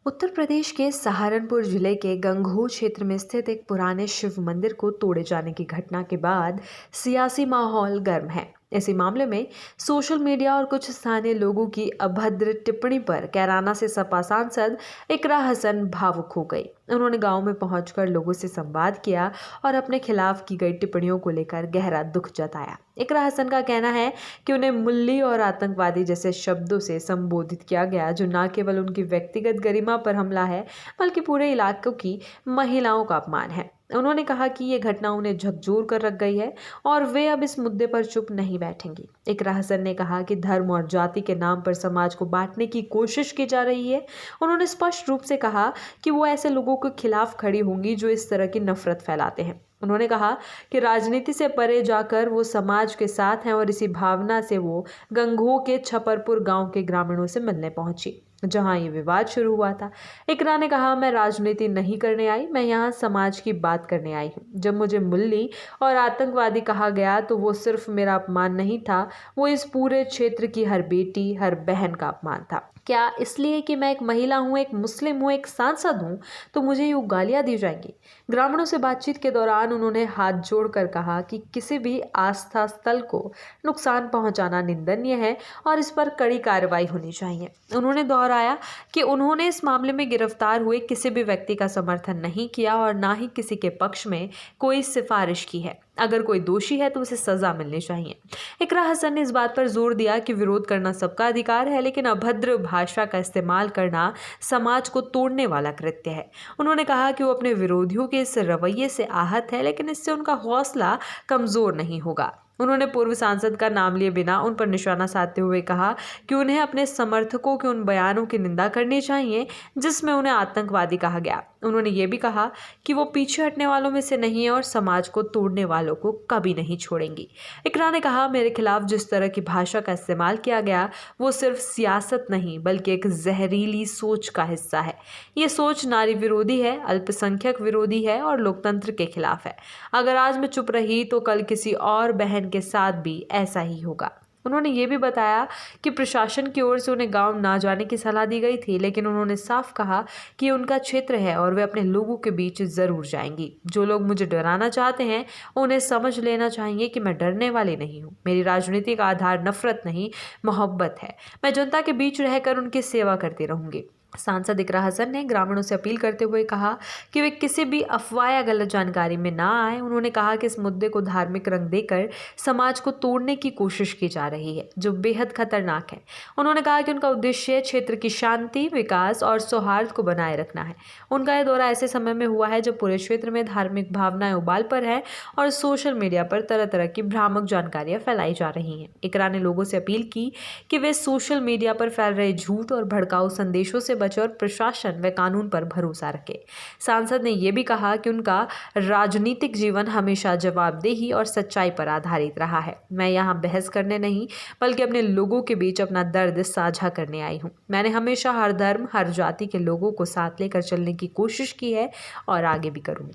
उत्तर प्रदेश के सहारनपुर जिले के गंगोह क्षेत्र में स्थित एक पुराने शिव मंदिर को तोड़े जाने की घटना के बाद सियासी माहौल गर्म है। इसी मामले में सोशल मीडिया और कुछ स्थानीय लोगों की अभद्र टिप्पणी पर कैराना से सपा सांसद इकरा हसन भावुक हो गई। उन्होंने गांव में पहुंचकर लोगों से संवाद किया और अपने खिलाफ की गई टिप्पणियों को लेकर गहरा दुख जताया। इकरा हसन का कहना है कि उन्हें मुल्ली और आतंकवादी जैसे शब्दों से संबोधित किया गया, जो न केवल उनकी व्यक्तिगत गरिमा पर हमला है बल्कि पूरे इलाकों की महिलाओं का अपमान है। उन्होंने कहा कि ये घटना उन्हें झकझोर कर रख गई है और वे अब इस मुद्दे पर चुप नहीं बैठेंगी। इकरा हसन ने कहा कि धर्म और जाति के नाम पर समाज को बांटने की कोशिश की जा रही है। उन्होंने स्पष्ट रूप से कहा कि वो ऐसे लोगों के खिलाफ खड़ी होंगी जो इस तरह की नफरत फैलाते हैं। उन्होंने कहा कि राजनीति से परे जाकर वो समाज के साथ हैं और इसी भावना से वो गंगोह के छपरपुर गांव के ग्रामीणों से मिलने पहुंची, जहां ये विवाद शुरू हुआ था। इकरा ने कहा, मैं राजनीति नहीं करने आई, मैं यहाँ समाज की बात करने आई हूँ। जब मुझे मुल्ली और आतंकवादी कहा गया तो वो सिर्फ मेरा अपमान नहीं था, वो इस पूरे क्षेत्र की हर बेटी, हर बहन का अपमान था। क्या इसलिए कि मैं एक महिला हूँ, एक मुस्लिम हूँ, एक सांसद हूँ, तो मुझे यूँ गालियाँ दी जाएंगी? ग्रामीणों से बातचीत के दौरान उन्होंने हाथ जोड़कर कहा कि किसी भी आस्था स्थल को नुकसान पहुंचाना निंदनीय है और इस पर कड़ी कार्रवाई होनी चाहिए। उन्होंने दोहराया कि उन्होंने इस मामले में गिरफ्तार हुए किसी भी व्यक्ति का समर्थन नहीं किया और ना ही किसी के पक्ष में कोई सिफारिश की है। अगर कोई दोषी है तो उसे सजा मिलनी चाहिए। इकरा हसन ने इस बात पर जोर दिया कि विरोध करना सबका अधिकार है, लेकिन अभद्र भाषा का इस्तेमाल करना समाज को तोड़ने वाला कृत्य है। उन्होंने कहा कि वो अपने विरोधियों के इस रवैये से आहत है, लेकिन इससे उनका हौसला कमजोर नहीं होगा। उन्होंने पूर्व सांसद का नाम लिए बिना उन पर निशाना साधते हुए कहा कि उन्हें अपने समर्थकों के उन बयानों की निंदा करनी चाहिए जिसमें उन्हें आतंकवादी कहा गया। उन्होंने ये भी कहा कि वो पीछे हटने वालों में से नहीं है और समाज को तोड़ने वालों को कभी नहीं छोड़ेंगी। इकरा ने कहा, मेरे खिलाफ जिस तरह की भाषा का इस्तेमाल किया गया वो सिर्फ सियासत नहीं बल्कि एक जहरीली सोच का हिस्सा है। ये सोच नारी विरोधी है, अल्पसंख्यक विरोधी है और लोकतंत्र के खिलाफ है। अगर आज मैं चुप रही तो कल किसी और बहन के साथ भी ऐसा ही होगा। उन्होंने ये भी बताया कि प्रशासन की ओर से उन्हें गांव ना जाने की सलाह दी गई थी, लेकिन उन्होंने साफ कहा कि उनका क्षेत्र है और वे अपने लोगों के बीच जरूर जाएंगी। जो लोग मुझे डराना चाहते हैं उन्हें समझ लेना चाहिए कि मैं डरने वाली नहीं हूँ। मेरी राजनीति का आधार नफरत नहीं, मोहब्बत है। मैं जनता के बीच रहकर उनकी सेवा करती रहूंगी। सांसद इकरा हसन ने ग्रामीणों से अपील करते हुए कहा कि वे किसी भी अफवाह या गलत जानकारी में ना आए। उन्होंने कहा कि इस मुद्दे को धार्मिक रंग देकर समाज को तोड़ने की कोशिश की जा रही है, जो बेहद खतरनाक है। उन्होंने कहा कि उनका उद्देश्य क्षेत्र की शांति, विकास और सौहार्द को बनाए रखना है। उनका यह दौरा ऐसे समय में हुआ है जब पूरे क्षेत्र में धार्मिक भावनाएं उबाल पर है और सोशल मीडिया पर तरह तरह की भ्रामक जानकारियां फैलाई जा रही हैं। इकरा ने लोगों से अपील की कि वे सोशल मीडिया पर फैल रहे झूठ और भड़काऊ संदेशों से बचे और प्रशासन व कानून पर भरोसा रखे। सांसद ने यह भी कहा कि उनका राजनीतिक जीवन हमेशा जवाबदेही और सच्चाई पर आधारित रहा है। मैं यहाँ बहस करने नहीं बल्कि अपने लोगों के बीच अपना दर्द साझा करने आई हूँ। मैंने हमेशा हर धर्म, हर जाति के लोगों को साथ लेकर चलने की कोशिश की है और आगे भी करूंगी।